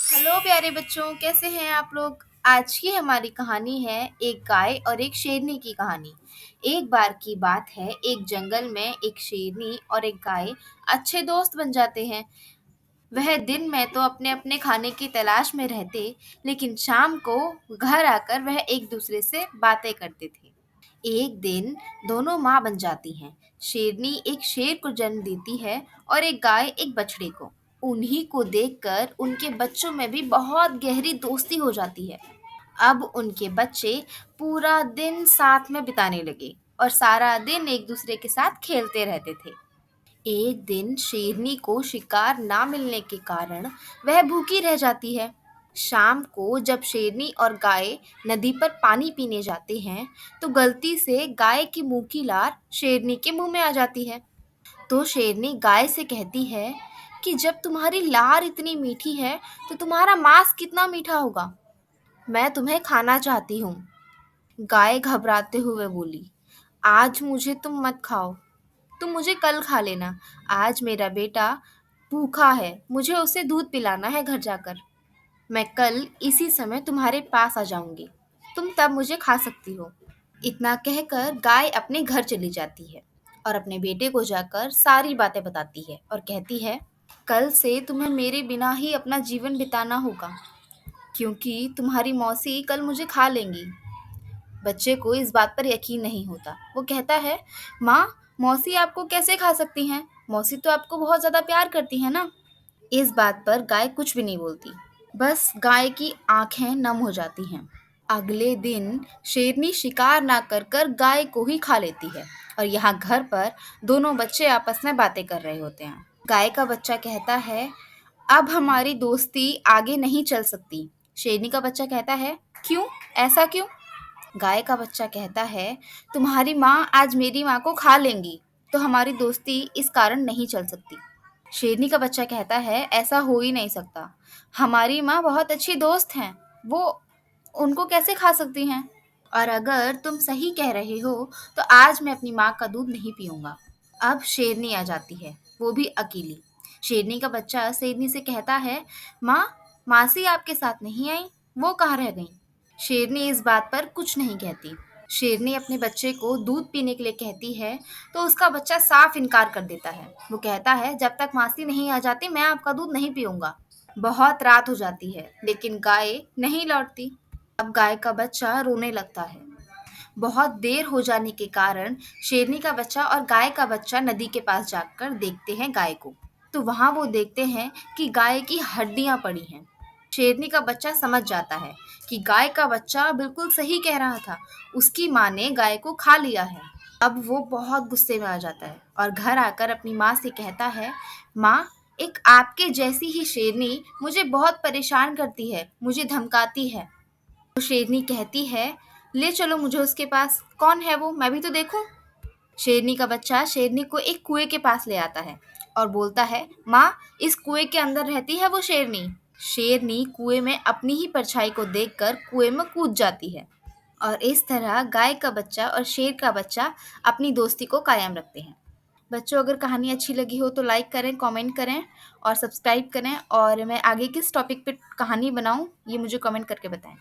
Hello प्यारे बच्चों, कैसे हैं आप लोग। आज की हमारी कहानी है एक गाय और एक शेरनी की कहानी। एक बार की बात है, एक जंगल में एक शेरनी और एक गाय अच्छे दोस्त बन जाते हैं। वह दिन में तो अपने अपने खाने की तलाश में रहते, लेकिन शाम को घर आकर वह एक दूसरे से बातें करते थे। एक दिन दोनों माँ बन जाती हैं। शेरनी एक शेर को जन्म देती है और एक गाय एक बछड़े को। उन्हीं को देखकर उनके बच्चों में भी बहुत गहरी दोस्ती हो जाती है। अब उनके बच्चे पूरा दिन साथ में बिताने लगे और सारा दिन एक दूसरे के साथ खेलते रहते थे। एक दिन शेरनी को शिकार ना मिलने के कारण वह भूखी रह जाती है। शाम को जब शेरनी और गाय नदी पर पानी पीने जाते हैं, तो गलती से गाय की मुंह की लार शेरनी के मुंह में आ जाती है। तो शेरनी गाय से कहती है कि जब तुम्हारी लार इतनी मीठी है, तो तुम्हारा मांस कितना मीठा होगा। मैं तुम्हें खाना चाहती हूँ। गाय घबराते हुए बोली, आज मुझे तुम मत खाओ, तुम मुझे कल खा लेना। आज मेरा बेटा भूखा है, मुझे उसे दूध पिलाना है घर जाकर। मैं कल इसी समय तुम्हारे पास आ जाऊंगी, तुम तब मुझे खा सकती हो। इतना कहकर गाय अपने घर चली जाती है और अपने बेटे को जाकर सारी बातें बताती है और कहती है, कल से तुम्हें मेरे बिना ही अपना जीवन बिताना होगा, क्योंकि तुम्हारी मौसी कल मुझे खा लेंगी। बच्चे को इस बात पर यकीन नहीं होता। वो कहता है, माँ, मौसी आपको कैसे खा सकती हैं? मौसी तो आपको बहुत ज़्यादा प्यार करती है ना। इस बात पर गाय कुछ भी नहीं बोलती। बस गाय की आंखें नम हो जाती हैं। अगले दिन शेरनी शिकार ना कर कर गाय को ही खा लेती है और यहाँ घर पर दोनों बच्चे आपस में बातें कर रहे होते हैं। गाय का बच्चा कहता है, अब हमारी दोस्ती आगे नहीं चल सकती। शेरनी का बच्चा कहता है, क्यों? ऐसा क्यों? गाय का बच्चा कहता है, तुम्हारी माँ आज मेरी माँ को खा लेंगी, तो हमारी दोस्ती इस कारण नहीं चल सकती। शेरनी का बच्चा कहता है, ऐसा हो ही नहीं सकता। हमारी माँ बहुत अच्छी दोस्त हैं, वो उनको कैसे खा सकती हैं? और अगर तुम सही कह रहे हो, तो आज मैं अपनी माँ का दूध नहीं पीऊंगा। अब शेरनी आ जाती है, वो भी अकेली। शेरनी का बच्चा शेरनी से कहता है, माँ, मासी आपके साथ नहीं आई, वो कहाँ रह गई? शेरनी इस बात पर कुछ नहीं कहती। शेरनी अपने बच्चे को दूध पीने के लिए कहती है, तो उसका बच्चा साफ इनकार कर देता है। वो कहता है, जब तक मासी नहीं आ जाती मैं आपका दूध नहीं पीऊंगा। बहुत रात हो जाती है, लेकिन गाय नहीं लौटती। अब गाय का बच्चा रोने लगता है। बहुत देर हो जाने के कारण शेरनी का बच्चा और गाय का बच्चा नदी के पास जाकर देखते हैं गाय को। तो वहां वो देखते हैं कि गाय की हड्डियां पड़ी हैं। शेरनी का बच्चा समझ जाता है कि गाय का बच्चा बिल्कुल सही कह रहा था, उसकी माँ ने गाय को खा लिया है। अब वो बहुत गुस्से में आ जाता है और घर आकर अपनी माँ से कहता है, माँ, एक आपके जैसी ही शेरनी मुझे बहुत परेशान करती है, मुझे धमकाती है। तो शेरनी कहती है, ले चलो मुझे उसके पास। कौन है वो, मैं भी तो देखूं। शेरनी का बच्चा शेरनी को एक कुएं के पास ले आता है और बोलता है, माँ, इस कुएं के अंदर रहती है वो शेरनी। शेरनी कुएं में अपनी ही परछाई को देखकर कुएं में कूद जाती है और इस तरह गाय का बच्चा और शेर का बच्चा अपनी दोस्ती को कायम रखते हैं। बच्चों, अगर कहानी अच्छी लगी हो तो लाइक करें, कमेंट करें और सब्सक्राइब करें, और मैं आगे किस टॉपिक पे कहानी बनाऊं ये मुझे कमेंट करके बताएं।